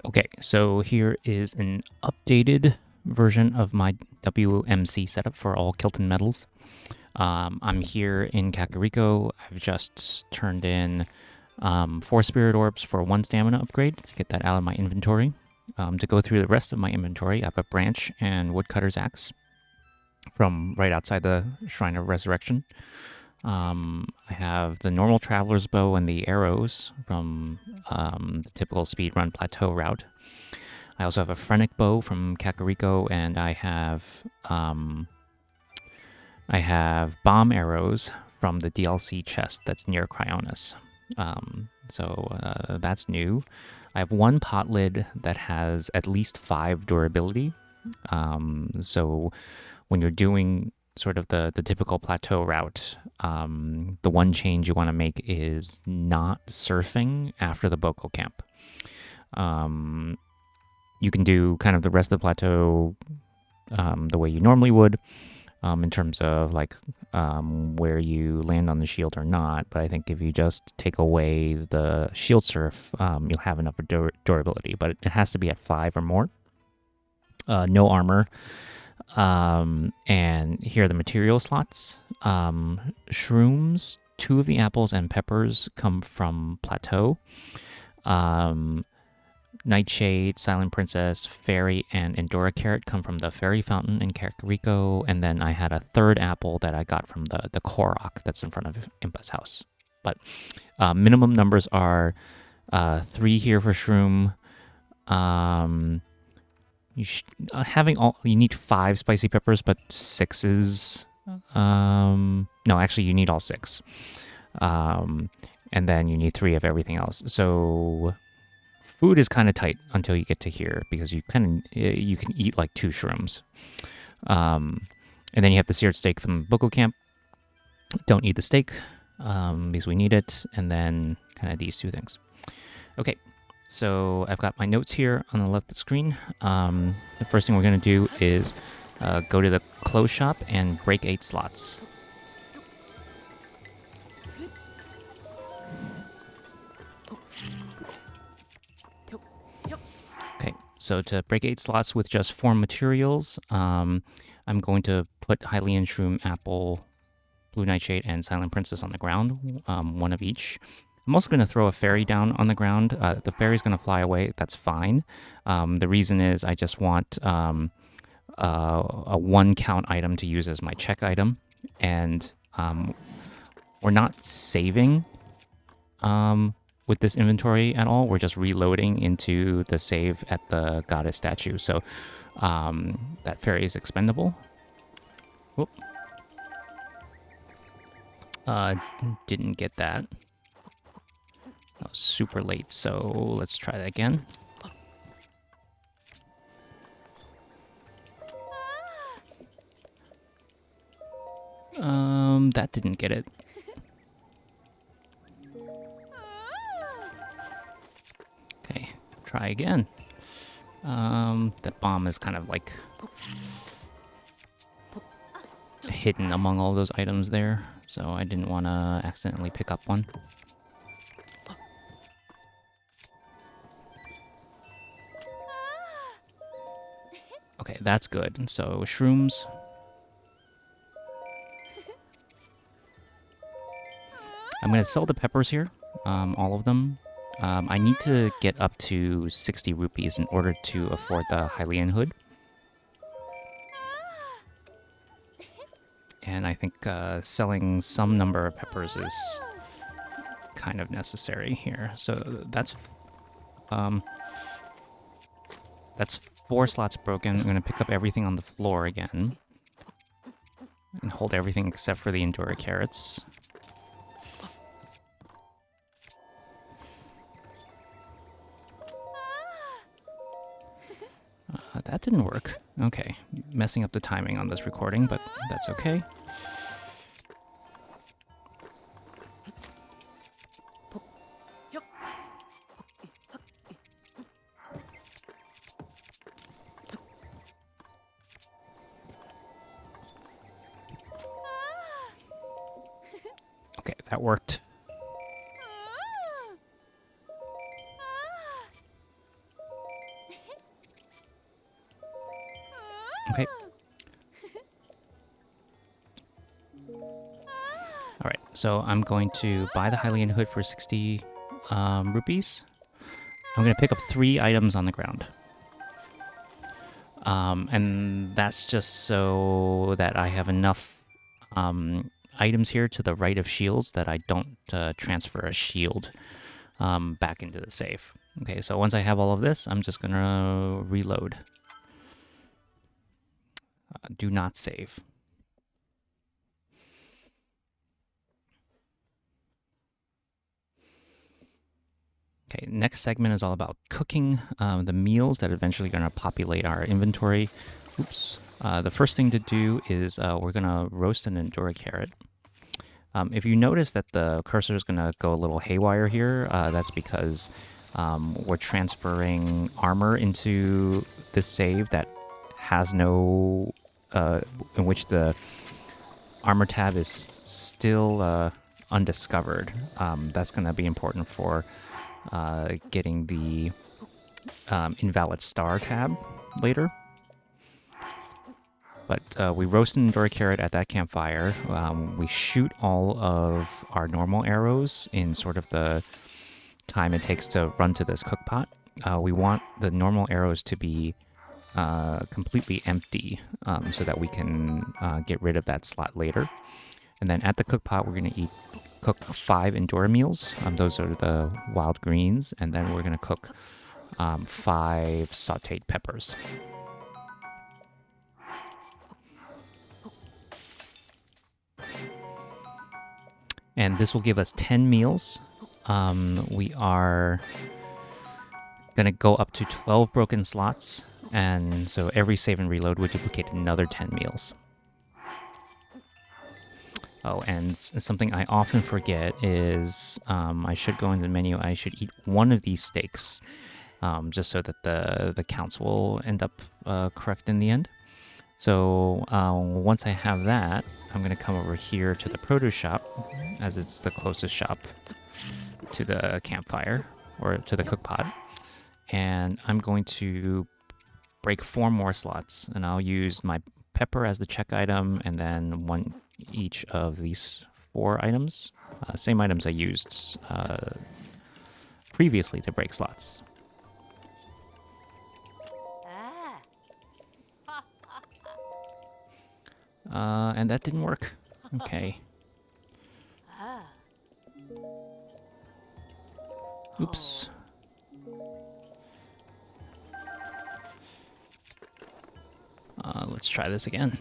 Okay, so here is an updated version of my WMC setup for all Kilton medals. I'm here in Kakariko. I've just turned in 4 Spirit Orbs for 1 Stamina upgrade to get that out of my inventory. To go through the rest of my inventory, I have a Branch and Woodcutter's Axe from right outside the Shrine of Resurrection. I have the normal Traveler's Bow and the arrows from the typical speedrun plateau route. I also have a Phrenic Bow from Kakariko, and I have bomb arrows from the DLC chest that's near Cryonis. So that's new. I have 1 pot lid that has at least 5 durability. So when you're doing sort of the typical plateau route, the one change you want to make is not surfing after the Boko camp. You can do kind of the rest of the plateau the way you normally would, in terms of like where you land on the shield or not. But I think if you just take away the shield surf, you'll have enough durability. But it has to be at 5 or more. No armor. And here are the material slots. Shrooms, 2 of the apples and peppers come from Plateau. Nightshade, Silent Princess, Fairy, and Endora Carrot come from the Fairy Fountain in Kakariko. And then I had a 3rd apple that I got from the Korok that's in front of Impa's house. But minimum numbers are 3 here for Shroom. You need 5 spicy peppers, but 6 is no, actually you need all 6, and then you need 3 of everything else. So food is kind of tight until you get to here, because you can eat like 2 shrooms, and then you have the seared steak from Boko Camp. Don't eat the steak because we need it, and then kind of these 2 things. Okay. So I've got my notes here on the left of the screen. The first thing we're going to do is go to the clothes shop and break 8 slots. Okay, so to break 8 slots with just 4 materials, I'm going to put Hylian Shroom, Apple, Blue Nightshade, and Silent Princess on the ground, 1 of each. I'm also going to throw a fairy down on the ground. The fairy's going to fly away. That's fine. The reason is I just want a 1 count item to use as my check item. And we're not saving with this inventory at all. We're just reloading into the save at the goddess statue. So that fairy is expendable. Whoop. Didn't get that. That was super late, so let's try that again. That didn't get it. Okay, try again. That bomb is kind of like hidden among all those items there, so I didn't want to accidentally pick up one. Okay, that's good. So shrooms. I'm going to sell the peppers here, all of them. I need to get up to 60 rupees in order to afford the Hylian hood. And I think selling some number of peppers is kind of necessary here. So that's 4 slots broken. I'm going to pick up everything on the floor again and hold everything except for the Endora Carrots. That didn't work. Okay, messing up the timing on this recording, but that's okay. Okay, that worked. So I'm going to buy the Hylian hood for 60 rupees. I'm going to pick up 3 items on the ground. And that's just so that I have enough items here to the right of shields that I don't transfer a shield back into the safe. Okay, so once I have all of this, I'm just going to reload. Do not save. Okay, next segment is all about cooking the meals that are eventually going to populate our inventory. Oops. The first thing to do is we're going to roast an Endura carrot. If you notice that the cursor is going to go a little haywire here, that's because we're transferring armor into this save that has no... in which the armor tab is still undiscovered. That's going to be important for getting the invalid star tab later. But we roast an Endura carrot at that campfire. We shoot all of our normal arrows in sort of the time it takes to run to this cook pot. We want the normal arrows to be completely empty so that we can get rid of that slot later. And then at the cook pot, we're going to cook 5 Endura meals. Those are the wild greens. And then we're going to cook 5 sauteed peppers. And this will give us 10 meals. We are going to go up to 12 broken slots. And so every save and reload would duplicate another 10 meals. Oh, and something I often forget is I should go into the menu. I should eat one of these steaks just so that the counts will end up correct in the end. So once I have that, I'm going to come over here to the produce shop, as it's the closest shop to the campfire or to the cook pot. And I'm going to break 4 more slots, and I'll use my pepper as the check item, and then one each of these 4 items. Same items I used previously to break slots. And that didn't work. Okay. Oops. Let's try this again.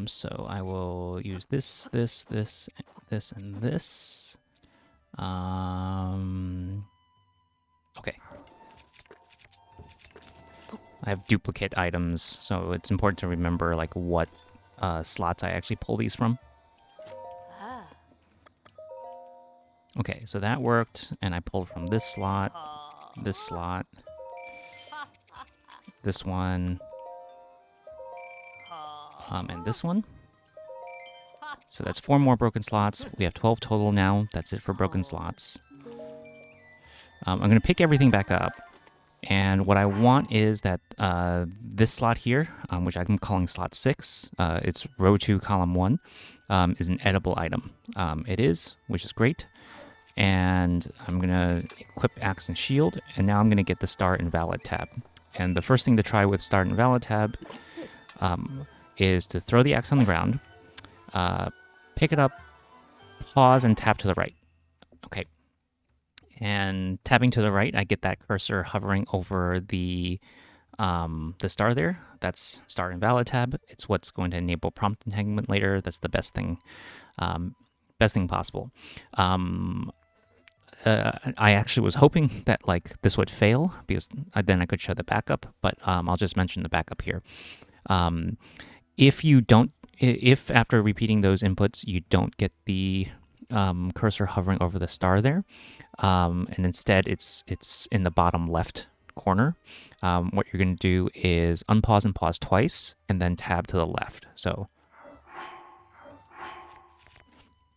So I will use this, and this. Okay. I have duplicate items, so it's important to remember like what slots I actually pull these from. Okay, so that worked, and I pulled from this slot, this one, and this one. So that's 4 more broken slots. We have 12 total now. That's it for broken slots. I'm going to pick everything back up. And what I want is that this slot here, which I'm calling slot 6, it's row 2, column 1, is an edible item. It is, which is great. And I'm going to equip Axe and Shield, and now I'm going to get the Star Invalid tab. And the first thing to try with Star Invalid tab is to throw the axe on the ground, pick it up, pause, and tap to the right. Okay. And tapping to the right, I get that cursor hovering over the star there. That's Star Invalid tab. It's what's going to enable prompt entanglement later. That's the best thing possible. I actually was hoping that like this would fail because then I could show the backup, but I'll just mention the backup here. If after repeating those inputs you don't get the cursor hovering over the star there, and instead it's in the bottom left corner, what you're going to do is unpause and pause twice, and then tab to the left. So,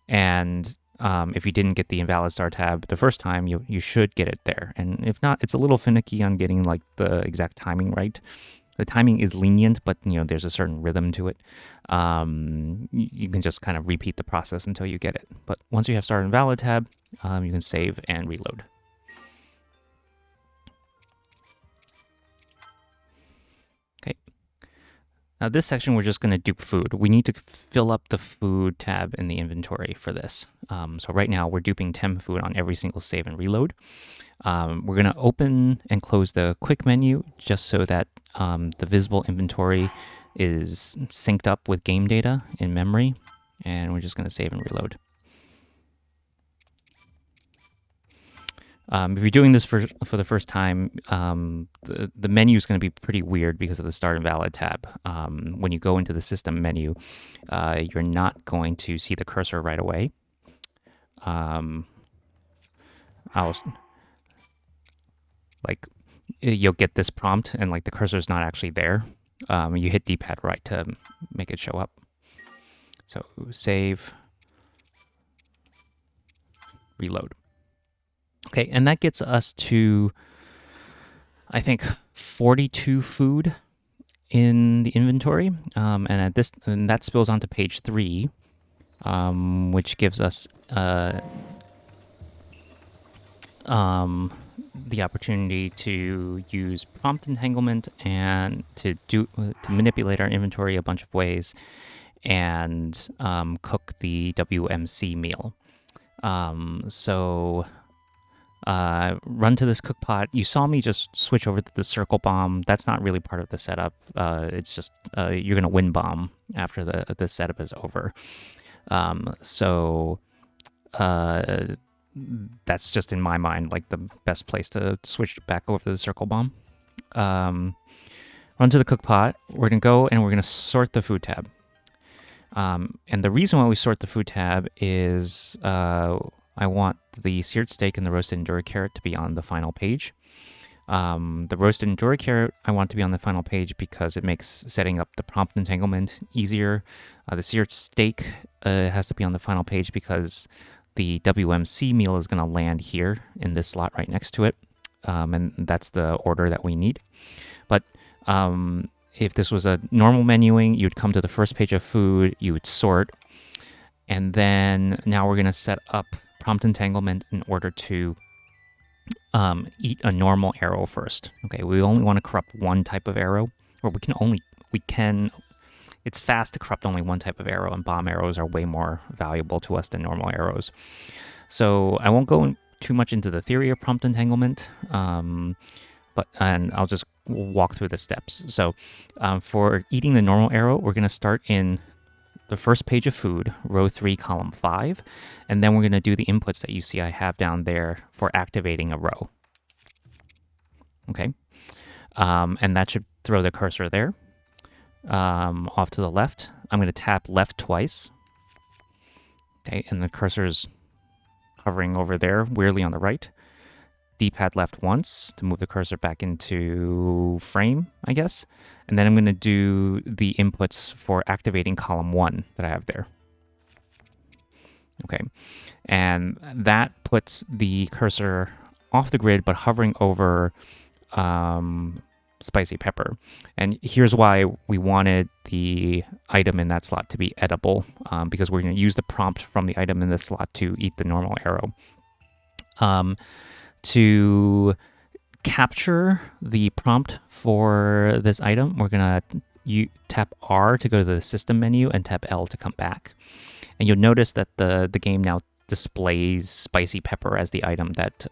and if you didn't get the invalid star tab the first time, you should get it there. And if not, it's a little finicky on getting like the exact timing right. The timing is lenient, but there's a certain rhythm to it. You can just kind of repeat the process until you get it. But once you have start and valid tab, you can save and reload. Okay. Now this section, we're just going to dupe food. We need to fill up the food tab in the inventory for this. So right now we're duping temp food on every single save and reload. We're going to open and close the quick menu just so that the visible inventory is synced up with game data in memory. And we're just going to save and reload. If you're doing this for the first time, the menu is going to be pretty weird because of the start and valid tab. When you go into the system menu, you're not going to see the cursor right away. You'll get this prompt and the cursor is not actually there. You hit D-pad right to make it show up. So save, reload. Okay, and that gets us to, I think, 42 food in the inventory, and that spills onto page 3, which gives us the opportunity to use prompt entanglement and to manipulate our inventory a bunch of ways, and cook the WMC meal. Run to this cook pot. You saw me just switch over to the circle bomb. That's not really part of the setup. It's just you're going to win bomb after the setup is over. That's just in my mind the best place to switch back over to the circle bomb. Run to the cook pot. We're going to go and we're going to sort the food tab. And the reason why we sort the food tab is I want the seared steak and the roasted Endura carrot to be on the final page. The roasted Endura carrot I want to be on the final page because it makes setting up the prompt entanglement easier. The seared steak has to be on the final page because the WMC meal is going to land here in this slot right next to it. And that's the order that we need. But if this was a normal menuing, you'd come to the first page of food, you would sort, and then now we're going to set up prompt entanglement in order to eat a normal arrow first. Okay, we only want to corrupt one type of arrow, or it's fast to corrupt only one type of arrow, and bomb arrows are way more valuable to us than normal arrows. So I won't go too much into the theory of prompt entanglement, and I'll just walk through the steps. So for eating the normal arrow, we're going to start in the first page of food, row 3, column 5, and then we're going to do the inputs that you see I have down there for activating a row. Okay, and that should throw the cursor there. Off to the left, I'm going to tap left twice. Okay, and the cursor's hovering over there, weirdly on the right. D-pad left once to move the cursor back into frame, I guess. And then I'm going to do the inputs for activating column 1 that I have there. Okay, and that puts the cursor off the grid, but hovering over spicy pepper. And here's why we wanted the item in that slot to be edible, because we're going to use the prompt from the item in this slot to eat the normal arrow. To capture the prompt for this item, we're going to tap R to go to the system menu and tap L to come back. And you'll notice that the game now displays spicy pepper as the item that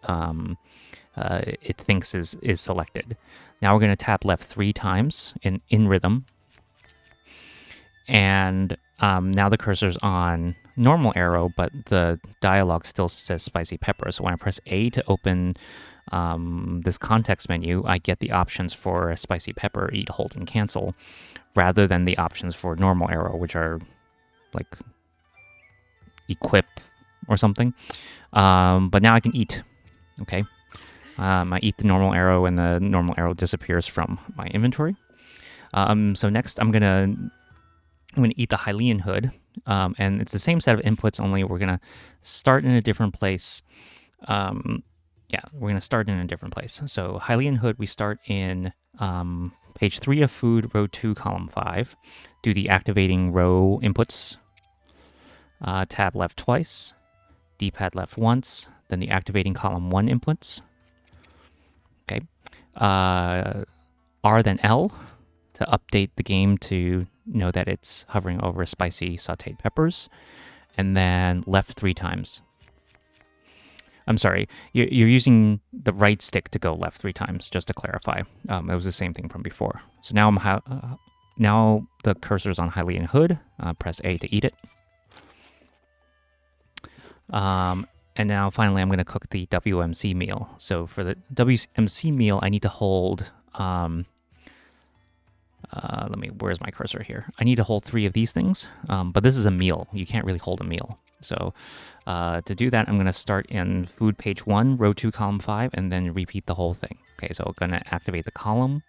it thinks is selected. Now we're going to tap left 3 times in rhythm. And now the cursor's on normal arrow, but the dialogue still says spicy pepper. So when I press A to open this context menu, I get the options for spicy pepper, eat, hold, and cancel, rather than the options for normal arrow, which are like equip or something. But now I can eat. Okay, I eat the normal arrow, and the normal arrow disappears from my inventory. So next, I'm gonna eat the Hylian hood, and it's the same set of inputs, only we're gonna start in a different place. We're gonna start in a different place. So Hylian hood, we start in page 3 of food, row 2, column 5. Do the activating row inputs. Tab left twice, D-pad left once, then the activating column 1 inputs. Okay. R then L to update the game to know that it's hovering over spicy sauteed peppers, and then left 3 times. I'm sorry, you're using the right stick to go left 3 times, just to clarify. It was the same thing from before. So now now the cursor's on Hylian hood. Press A to eat it. And now finally I'm going to cook the WMC meal. So for the WMC meal, I need to hold, where's my cursor here? I need to hold 3 of these things, but this is a meal. You can't really hold a meal. So to do that, I'm going to start in food page 1, row 2, column 5, and then repeat the whole thing. Okay, so I'm going to activate the column,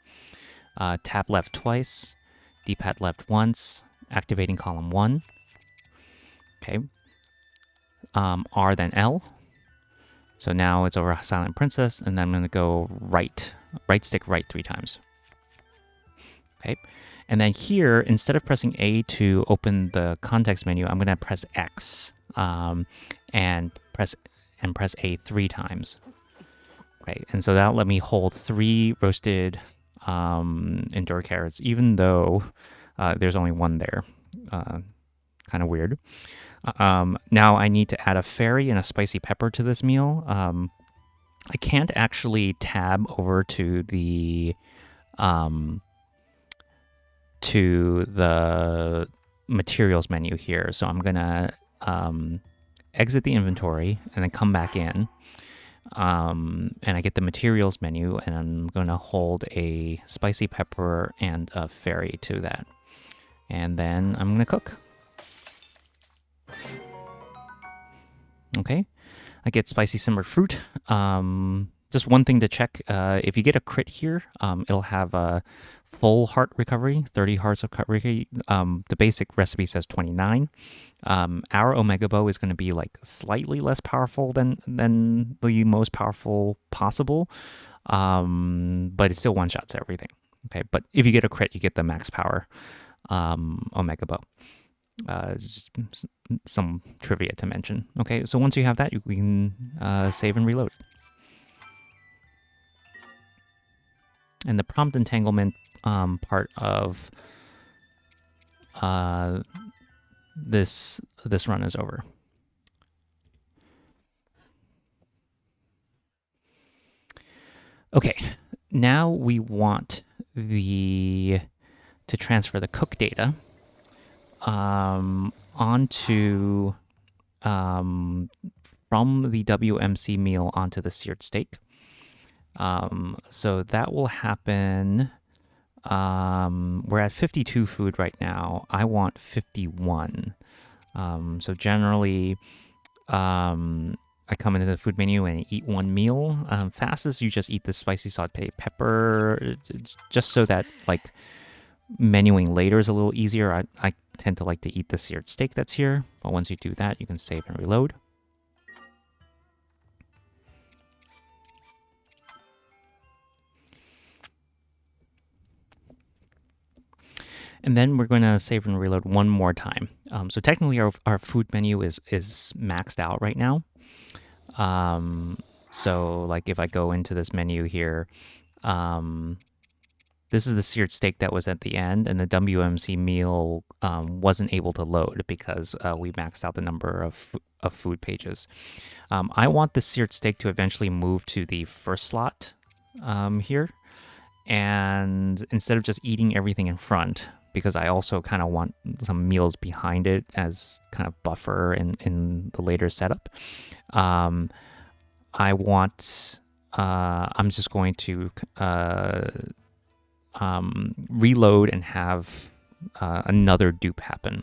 tab left twice, D-pad left once, activating column 1. Okay. R then L. So now it's over Silent Princess, and then I'm going to go right stick right 3 times. Okay. And then here, instead of pressing A to open the context menu, I'm going to press X and press A 3 times. Okay. And so that'll let me hold 3 roasted Endure carrots, even though there's only 1 there. Kind of weird. Now I need to add a fairy and a spicy pepper to this meal. I can't actually tab over to the materials menu here. So I'm gonna exit the inventory and then come back in. And I get the materials menu, and I'm gonna hold a spicy pepper and a fairy to that. And then I'm gonna cook. Okay, I get spicy simmered fruit. Just one thing to check, if you get a crit here, it'll have a full heart recovery, 30 hearts of recovery. The basic recipe says 29. Our Omega Bow is going to be like slightly less powerful than the most powerful possible, but it still one-shots everything. Okay, but if you get a crit, you get the max power Omega Bow. Some trivia to mention. Okay, so once you have that, you can save and reload. And the prompt entanglement part of this run is over. Okay, now we want to transfer the cook data onto from the WMC meal onto the seared steak. So that will happen. We're at 52 food right now. I want 51. So generally, I come into the food menu and eat 1 meal. Fastest, you just eat the spicy sauteed pepper, just so that like menuing later is a little easier. I tend to like to eat the seared steak that's here, but once you do that, you can save and reload. And then we're going to save and reload one more time. So technically our food menu is maxed out right now. So like if I go into this menu here, this is the seared steak that was at the end, and the WMC meal wasn't able to load because we maxed out the number of food pages. I want the seared steak to eventually move to the first slot here. And instead of just eating everything in front, because I also kind of want some meals behind it as kind of buffer in the later setup, I'm just going to reload and have another dupe happen.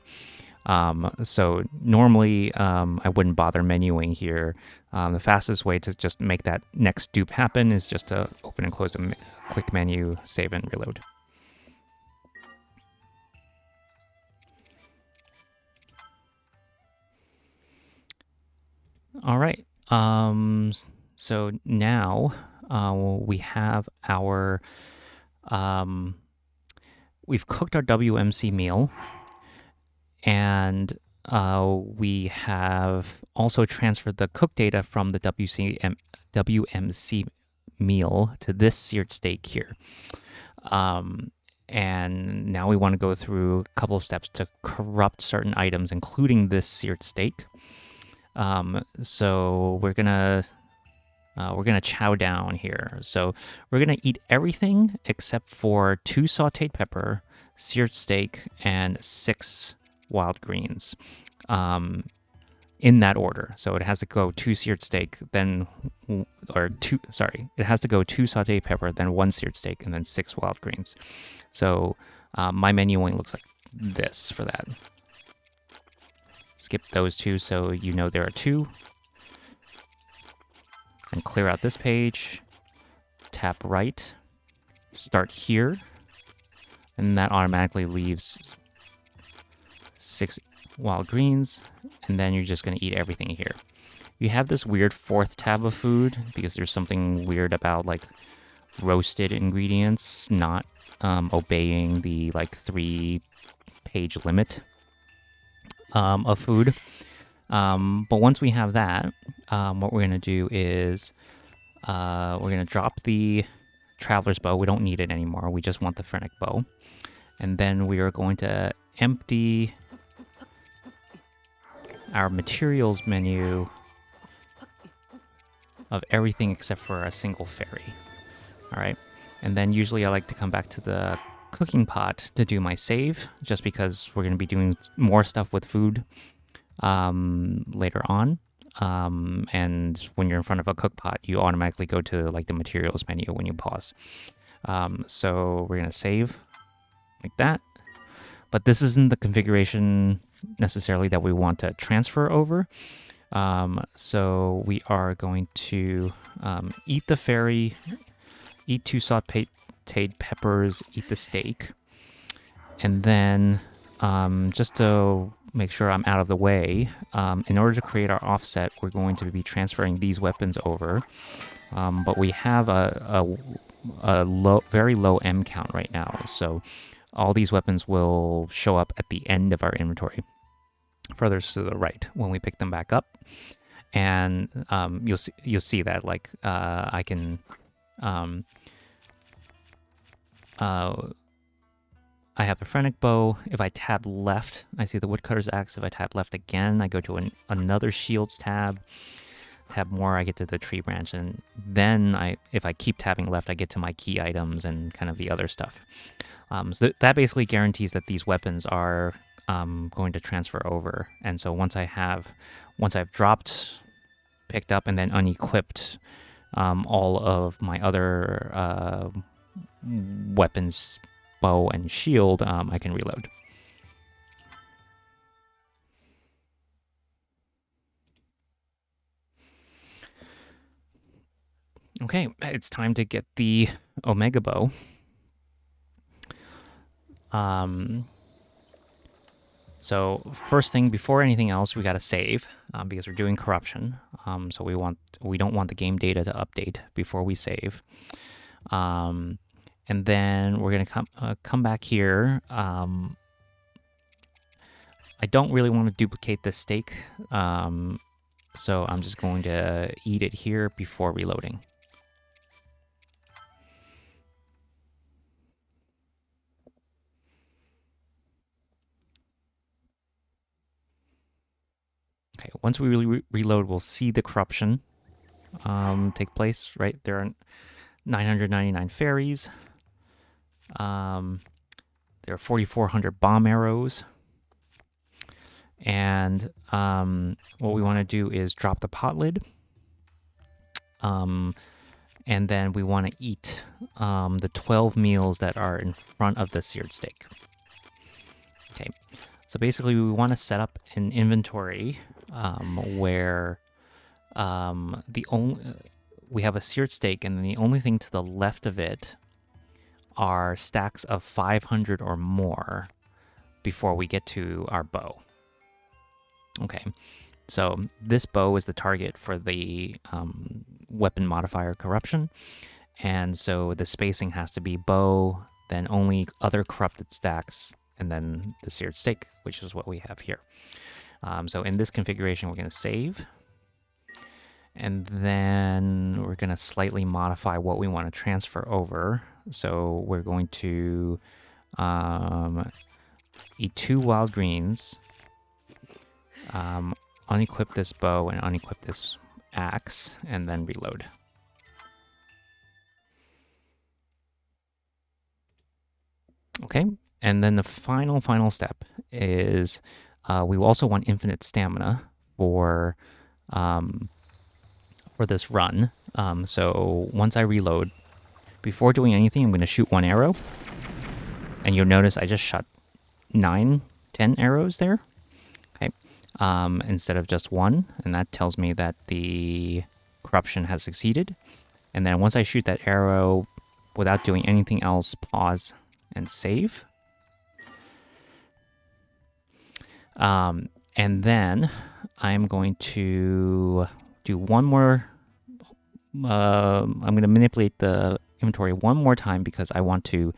So normally I wouldn't bother menuing here. The fastest way to just make that next dupe happen is just to open and close a quick menu, save and reload. All right. So now we have our we've cooked our WMC meal, and we have also transferred the cook data from the WMC meal to this seared steak here. And now we want to go through a couple of steps to corrupt certain items, including this seared steak. So we're gonna chow down here. So we're gonna eat everything except for 2 sautéed pepper, seared steak, and 6 wild greens. In that order. So it has to go 2 seared steak, then it has to go 2 sautéed pepper, then 1 seared steak, and then 6 wild greens. So my menu only looks like this for that. Skip those 2 so you know there are 2. And clear out this page. Tap right. Start here. And that automatically leaves 6 wild greens. And then you're just going to eat everything here. You have this weird 4th tab of food because there's something weird about like roasted ingredients not obeying the like 3-page limit of food. But once we have that, what we're going to do is we're going to drop the traveler's bow. We don't need it anymore. We just want the phrenic bow. And then we are going to empty our materials menu of everything except for a single fairy. All right. And then usually I like to come back to the cooking pot to do my save, just because we're going to be doing more stuff with food later on. And when you're in front of a cook pot, you automatically go to like the materials menu when you pause. So we're going to save like that. But this isn't the configuration necessarily that we want to transfer over. So we are going to eat the fairy, eat 2 sautéed peppers, eat the steak. And then just to make sure I'm out of the way, in order to create our offset, we're going to be transferring these weapons over. But we have a very low M count right now. So all these weapons will show up at the end of our inventory, further to the right when we pick them back up. And you'll see that like I can I have the phrenic bow. If I tab left, I see the woodcutter's axe. If I tab left again, I go to another shields tab. Tab more, I get to the tree branch, and then if I keep tabbing left, I get to my key items and kind of the other stuff. So that basically guarantees that these weapons are going to transfer over. And so once I've dropped, picked up, and then unequipped all of my other weapons, bow and shield, I can reload. Okay, it's time to get the Omega bow. So first thing, before anything else, we got to save because we're doing corruption. So we don't want the game data to update before we save. And then we're gonna come back here. I don't really want to duplicate this steak, so I'm just going to eat it here before reloading. Okay, once we reload, we'll see the corruption take place. Right, there are 999 fairies. There are 4,400 bomb arrows. And what we want to do is drop the pot lid. And then we want to eat the 12 meals that are in front of the seared steak. Okay, so basically we want to set up an inventory where we have a seared steak, and then the only thing to the left of it are stacks of 500 or more before we get to our bow. Okay, so this bow is the target for the weapon modifier corruption, and so the spacing has to be bow, then only other corrupted stacks, and then the seared steak, which is what we have here. So in this configuration, we're going to save. And then we're going to slightly modify what we want to transfer over. So we're going to eat 2 wild greens, unequip this bow and unequip this axe, and then reload. Okay, and then the final step is we also want infinite stamina for this run. So once I reload, before doing anything, I'm going to shoot 1 arrow. And you'll notice I just shot 9, 10 arrows there. Okay, instead of just 1. And that tells me that the corruption has succeeded. And then once I shoot that arrow, without doing anything else, pause and save. And then I'm going to do one more. I'm going to manipulate the inventory one more time because I want to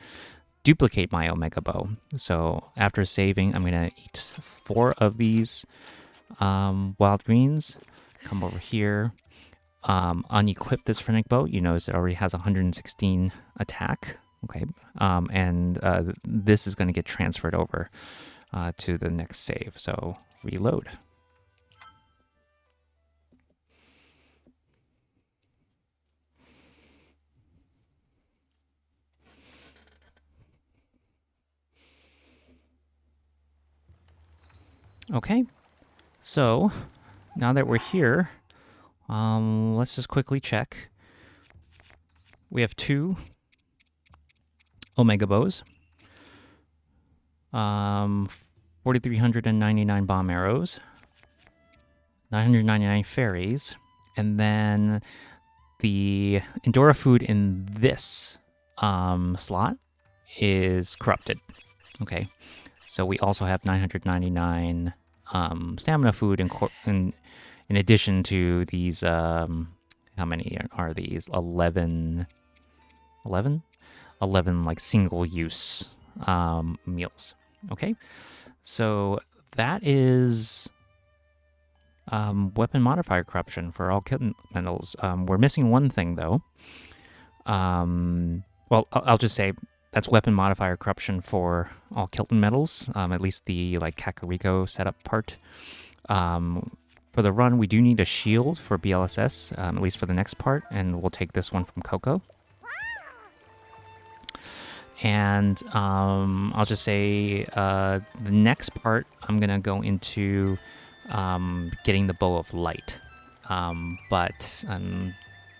duplicate my Omega Bow. So after saving, I'm going to eat 4 of these wild greens. Come over here, unequip this Phoenix Bow. You notice it already has 116 attack. Okay, and this is going to get transferred over to the next save. So reload. Okay, so now that we're here, let's just quickly check. We have 2 Omega Bows, 4,399 bomb arrows, 999 fairies, and then the Endora food in this slot is corrupted. Okay, so we also have 999 stamina food in addition to these. How many are these? 11 like single-use meals. Okay, so that is weapon modifier corruption for all Kilton medals. We're missing one thing, though. Well, I'll just say that's weapon modifier corruption for all Kilton medals, at least the like Kakariko setup part. For the run, we do need a shield for BLSS, at least for the next part, and we'll take this one from Coco. And I'll just say the next part, I'm going to go into getting the Bow of Light. But I'm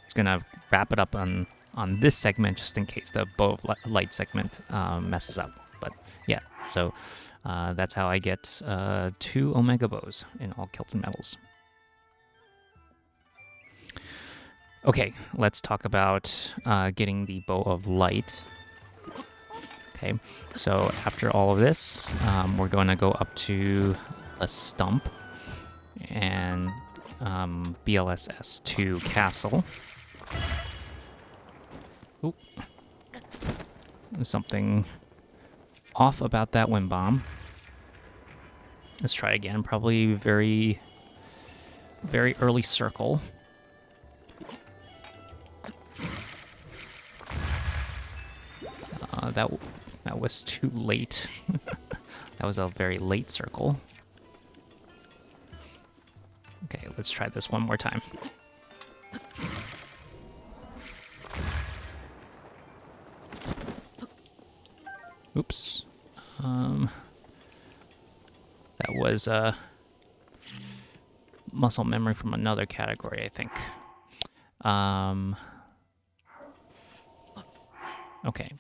just going to wrap it up on this segment just in case the Bow of Light segment messes up. But yeah, so that's how I get 2 Omega Bows in all Kilton medals. Okay, let's talk about getting the Bow of Light. Okay, so after all of this, we're going to go up to a stump and BLSS2 castle. Oop. There's something off about that wind bomb. Let's try again. Probably very, very early circle. That was too late. That was a very late circle. Okay, let's try this one more time. Oops. That was muscle memory from another category, I think. Okay.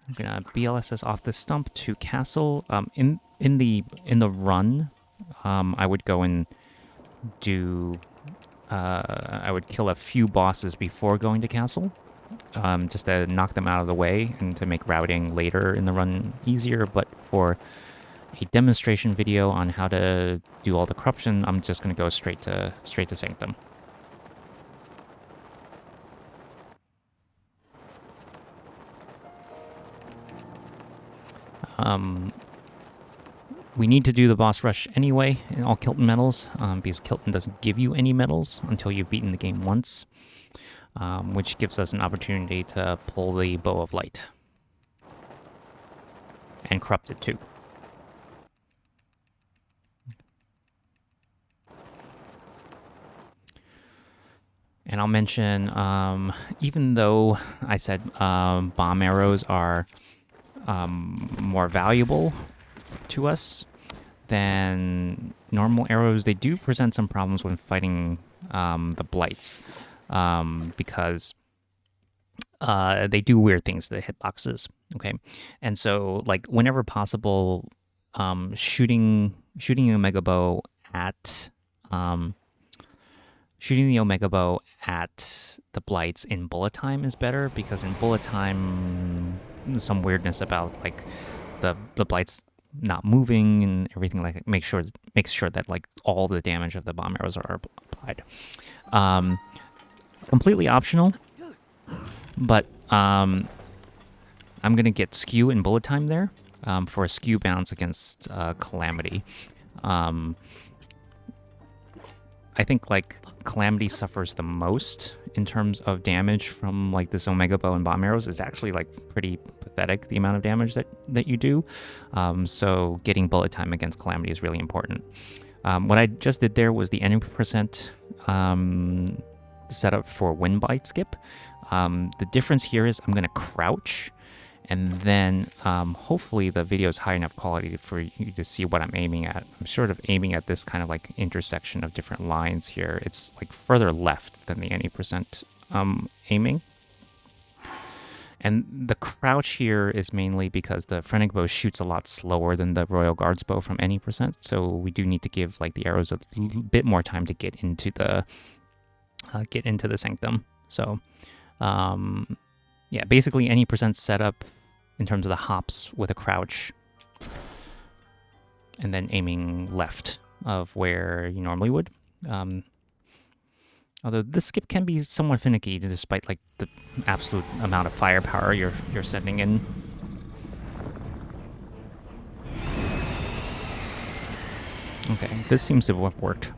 I'm gonna BLSS off the stump to castle. In the run, I would go and do. I would kill a few bosses before going to castle, just to knock them out of the way and to make routing later in the run easier. But for a demonstration video on how to do all the corruption, I'm just gonna go straight to Sanctum. We need to do the boss rush anyway in all Kilton medals, because Kilton doesn't give you any medals until you've beaten the game once, which gives us an opportunity to pull the Bow of Light. And Corrupted too. And I'll mention, even though I said bomb arrows are more valuable to us than normal arrows, they do present some problems when fighting the blights, because they do weird things to the hitboxes. Okay, and so like whenever possible, shooting the Omega Bow at the blights in bullet time is better, because in bullet time, there's some weirdness about like the blights not moving and everything like that. Makes sure that like all the damage of the bomb arrows are applied. Completely optional, but I'm gonna get skew and bullet time there for a skew bounce against Calamity. I think like Calamity suffers the most in terms of damage from like this Omega Bow and bomb arrows. Is actually like pretty pathetic, the amount of damage that you do. So getting bullet time against Calamity is really important. What I just did there was the enemy percent setup for wind bite skip. The difference here is I'm gonna crouch, and then hopefully the video is high enough quality for you to see what I'm aiming at. I'm sort of aiming at this kind of like intersection of different lines here. It's like further left than the any percent aiming. And the crouch here is mainly because the Phrenic Bow shoots a lot slower than the Royal Guards Bow from any percent. So we do need to give like the arrows a bit more time to get into the sanctum. So yeah, basically any percent setup in terms of the hops with a crouch, and then aiming left of where you normally would. Although this skip can be somewhat finicky despite like the absolute amount of firepower you're sending in. Okay, this seems to have worked.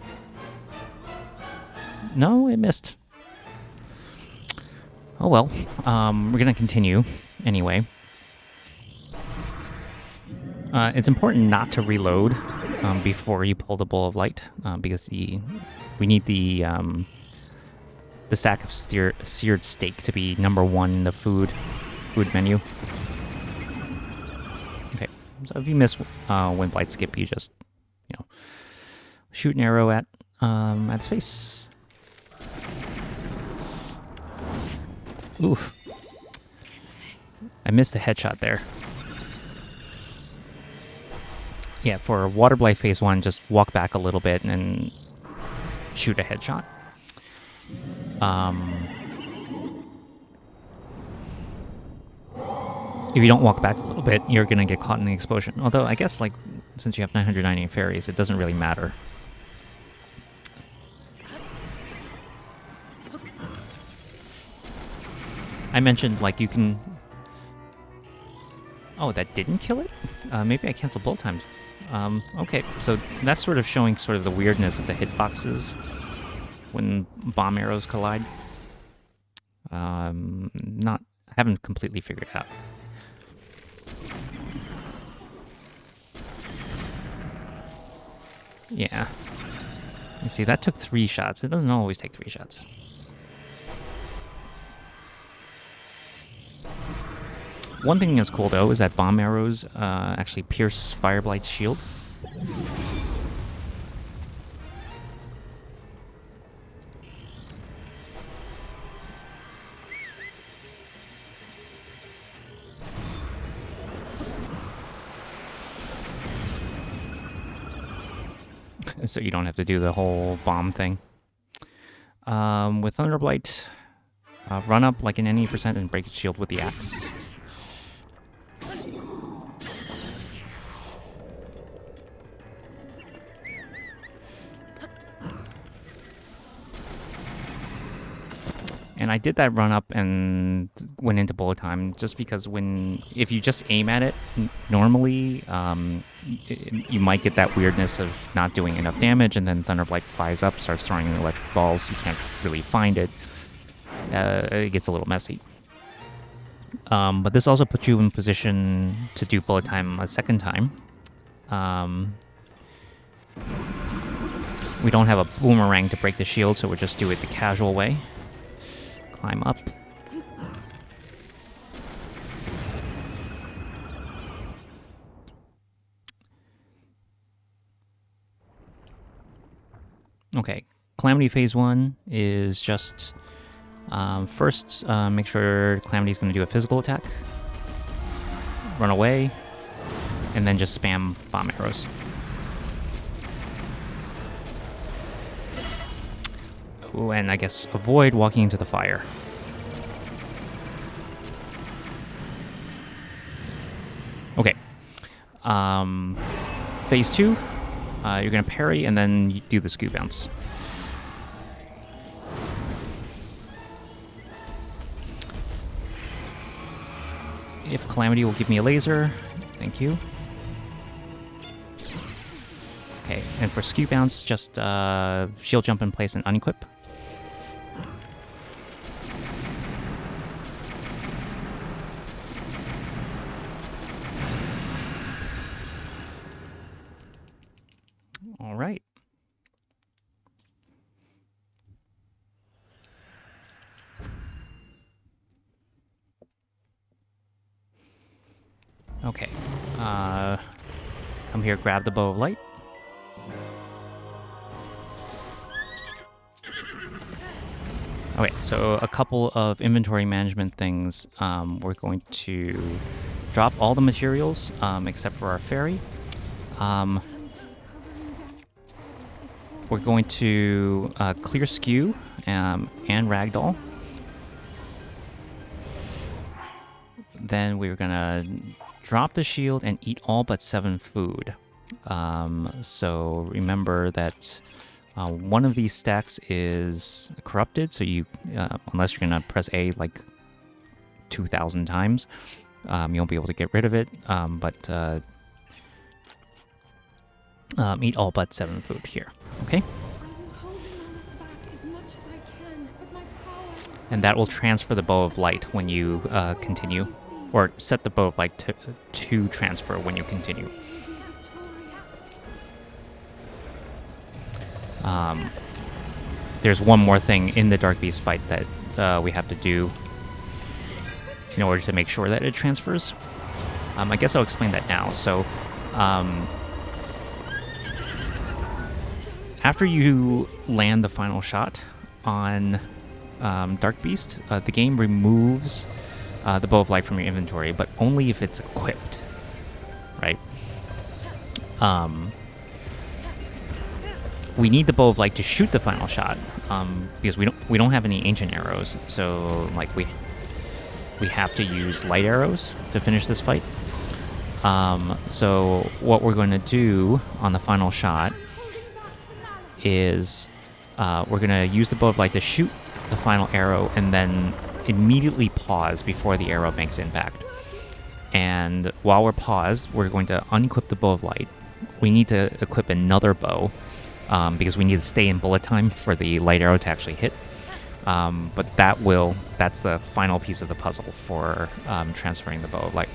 No, it missed. Oh well, we're gonna continue anyway. It's important not to reload before you pull the Bowl of Light, because we need the sack of seared steak to be #1 in the food menu. Okay, so if you miss Wind Blight skip, you just shoot an arrow at its face. Oof. I missed a headshot there. Yeah, for Water Blight phase 1, just walk back a little bit and shoot a headshot. If you don't walk back a little bit, you're going to get caught in the explosion. Although, I guess, like, since you have 990 fairies, it doesn't really matter. I mentioned, like, you can... Oh, that didn't kill it? Maybe I canceled bullet times. Okay, so that's sort of showing sort of the weirdness of the hitboxes when bomb arrows collide. I haven't completely figured it out. Yeah. You see, that took 3 shots. It doesn't always take 3 shots. One thing that's cool, though, is that bomb arrows actually pierce Fireblight's shield. So you don't have to do the whole bomb thing. With Thunderblight, run up like in any percent and break its shield with the axe. And I did that run up and went into bullet time just because if you just aim at it normally, you might get that weirdness of not doing enough damage, and then Thunderblight flies up, starts throwing electric balls. You can't really find it. It gets a little messy. But this also puts you in position to do bullet time a second time. We don't have a boomerang to break the shield, so we'll just do it the casual way. Climb up. Okay, Calamity Phase 1 is just... first, make sure Calamity's going to do a physical attack. Run away. And then just spam bomb arrows. Ooh, and I guess avoid walking into the fire. Okay. Phase 2, you're going to parry and then you do the scoop bounce. If Calamity will give me a laser, thank you. Okay, and for scoop bounce, just shield jump in place and unequip. All right. Okay. Come here, grab the Bow of Light. Okay, so a couple of inventory management things. We're going to drop all the materials except for our fairy. We're going to clear Skew and Ragdoll. Then we're gonna drop the shield and eat all but 7 food. So remember that one of these stacks is corrupted, so you, unless you're gonna press A like 2,000 times, you won't be able to get rid of it. But eat all but 7 food here, okay? And that will transfer the Bow of Light when you continue. Or set the Bow of Light to transfer when you continue. There's one more thing in the Dark Beast fight that we have to do in order to make sure that it transfers. I guess I'll explain that now. So, after you land the final shot on Dark Beast, the game removes the Bow of Light from your inventory, but only if it's equipped, right? We need the Bow of Light to shoot the final shot, because we don't have any ancient arrows, so like we have to use light arrows to finish this fight. So what we're going to do on the final shot is we're going to use the Bow of Light to shoot the final arrow and then immediately pause before the arrow makes impact. And while we're paused, we're going to unequip the Bow of Light. We need to equip another bow because we need to stay in bullet time for the light arrow to actually hit. But that's the final piece of the puzzle for transferring the Bow of Light.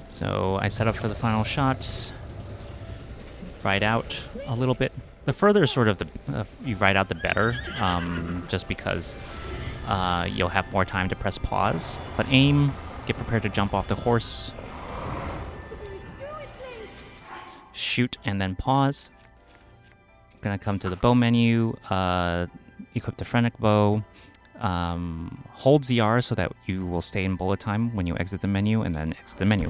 So I set up for the final shot, ride out a little bit. The further sort of you ride out, the better, just because you'll have more time to press pause. But aim, get prepared to jump off the horse, shoot, and then pause. I'm gonna come to the bow menu, equip the Phrenic Bow, hold ZR so that you will stay in bullet time when you exit the menu, and then exit the menu.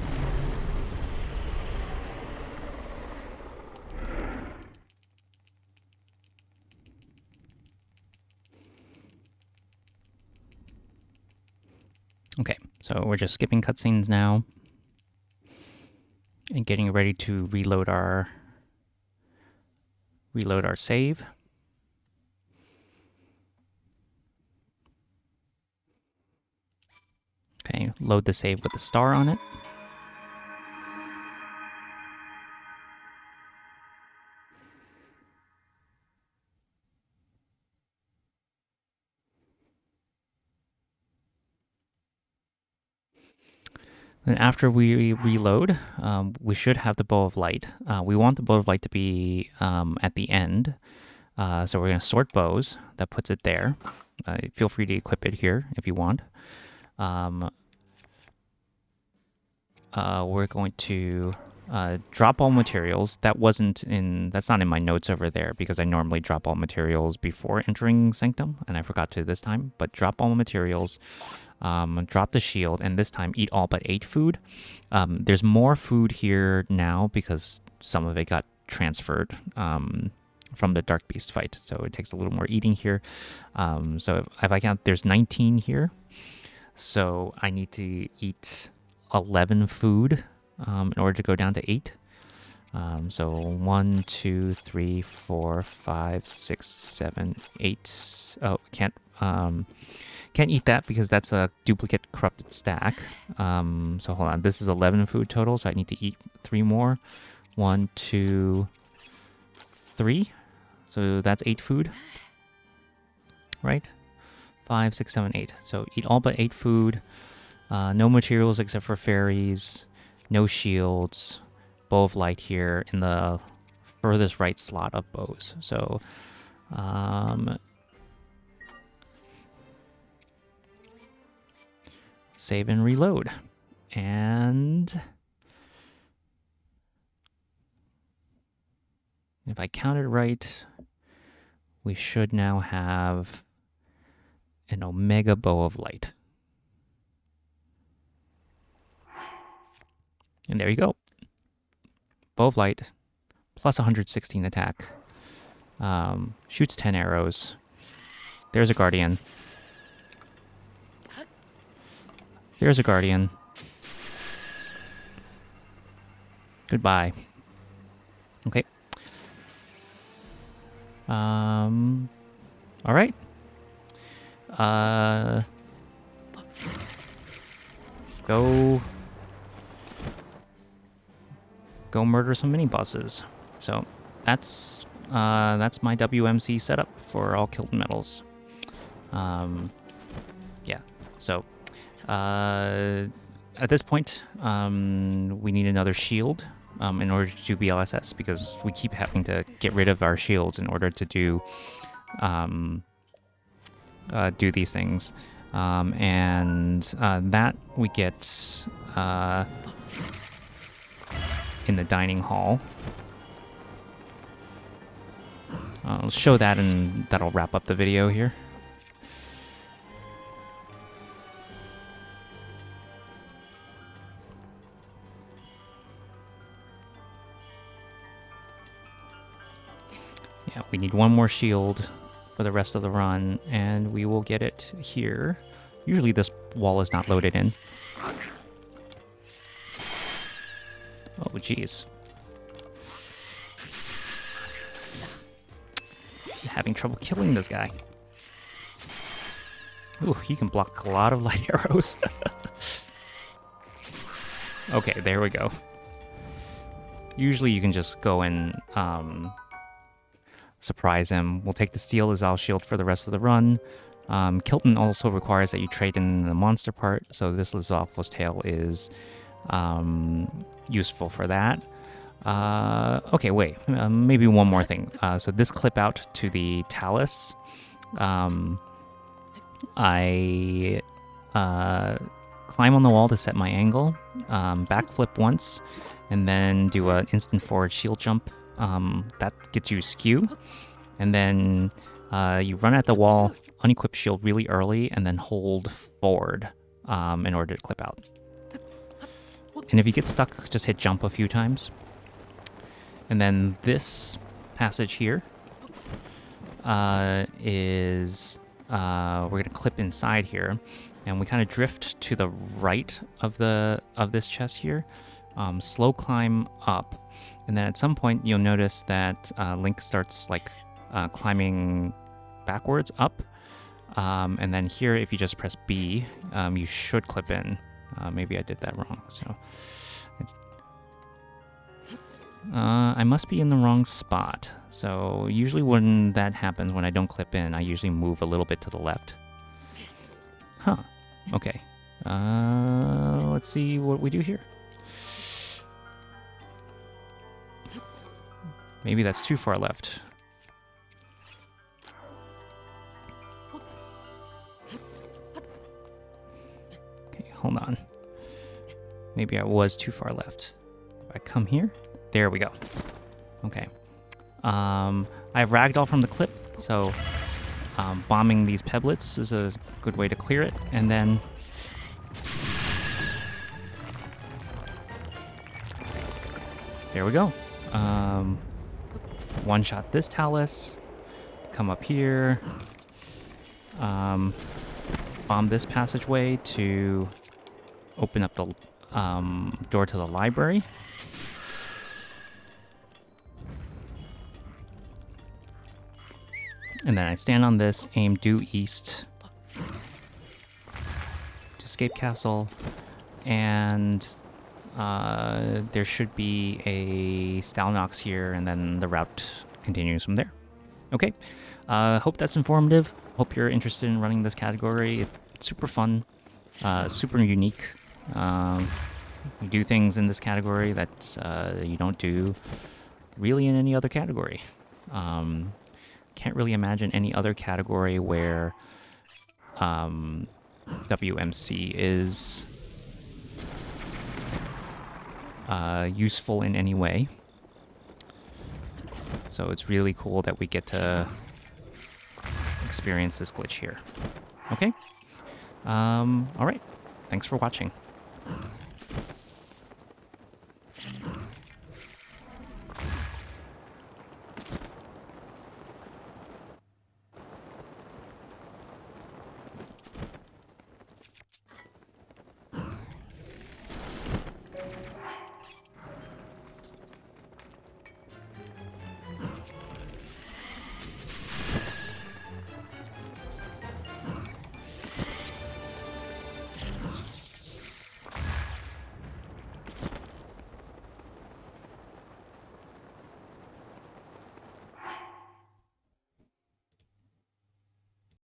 Okay, so we're just skipping cutscenes now and getting ready to reload our save. Okay, load the save with the star on it. Then after we reload, we should have the bow of light. We want the bow of light to be at the end. So we're going to sort bows. That puts it there. Feel free to equip it here if you want. We're going to drop all materials. That's not in my notes over there because I normally drop all materials before entering Sanctum, and I forgot to this time. But drop all materials. Drop the shield, and this time eat all but 8 food. There's more food here now because some of it got transferred from the Dark Beast fight, so it takes a little more eating here. So if I count, there's 19 here. So I need to eat 11 food in order to go down to 8. So 1, 2, 3, 4, 5, 6, 7, 8. Oh, can't eat that because that's a duplicate corrupted stack. So hold on. This is 11 food total, so I need to eat 3 more. 1, 2, 3. So that's 8 food, right? 5, 6, 7, 8. So eat all but 8 food. No materials except for fairies. No shields. Bow of light here in the furthest right slot of bows. So save and reload. And if I counted right, we should now have an Omega Bow of Light. And there you go. Bow of Light, plus 116 attack. Shoots 10 arrows. There's a Guardian. There's a Guardian. Goodbye. Okay. All right. Go murder some mini bosses. So that's my WMC setup for all Kilton medals. Yeah. So at this point, we need another shield in order to do BLSS because we keep having to get rid of our shields in order to do these things. And that we get in the dining hall. I'll show that and that'll wrap up the video here. Yeah, we need one more shield for the rest of the run, and we will get it here. Usually this wall is not loaded in. Oh, jeez. Having trouble killing this guy. Ooh, he can block a lot of light arrows. Okay, there we go. Usually you can just go and surprise him. We'll take the Steel Azal shield for the rest of the run. Kilton also requires that you trade in the monster part, so this Lizalfo's tail is useful for that. Okay, wait, maybe one more thing. So this clip out to the Talus, I climb on the wall to set my angle, backflip once, and then do an instant forward shield jump. That gets you skew, and then you run at the wall, unequip shield really early, and then hold forward in order to clip out. And if you get stuck, just hit jump a few times. And then this passage here is we're going to clip inside here. and we kind of drift to the right of this chest here. Slow climb up, and then at some point you'll notice that Link starts like climbing backwards up, and then here if you just press B, you should clip in. Maybe I did that wrong, so it's I must be in the wrong spot. So usually when that happens, when I don't clip in, I usually move a little bit to the left. Huh. Okay. Let's see what we do here. Maybe that's too far left. Okay, hold on. Maybe I was too far left. If I come here, there we go. Okay. I have ragdoll from the clip, so bombing these peblets is a good way to clear it, and then there we go. One shot this talus, come up here, bomb this passageway to open up the door to the library. And then I stand on this, aim due east to escape castle, and there should be a Stalnox here, and then the route continues from there. Okay, hope that's informative. Hope you're interested in running this category. It's super fun, super unique. You do things in this category that you don't do really in any other category. Can't really imagine any other category where WMC is useful in any way. So it's really cool that we get to experience this glitch here. Okay? Alright. Thanks for watching.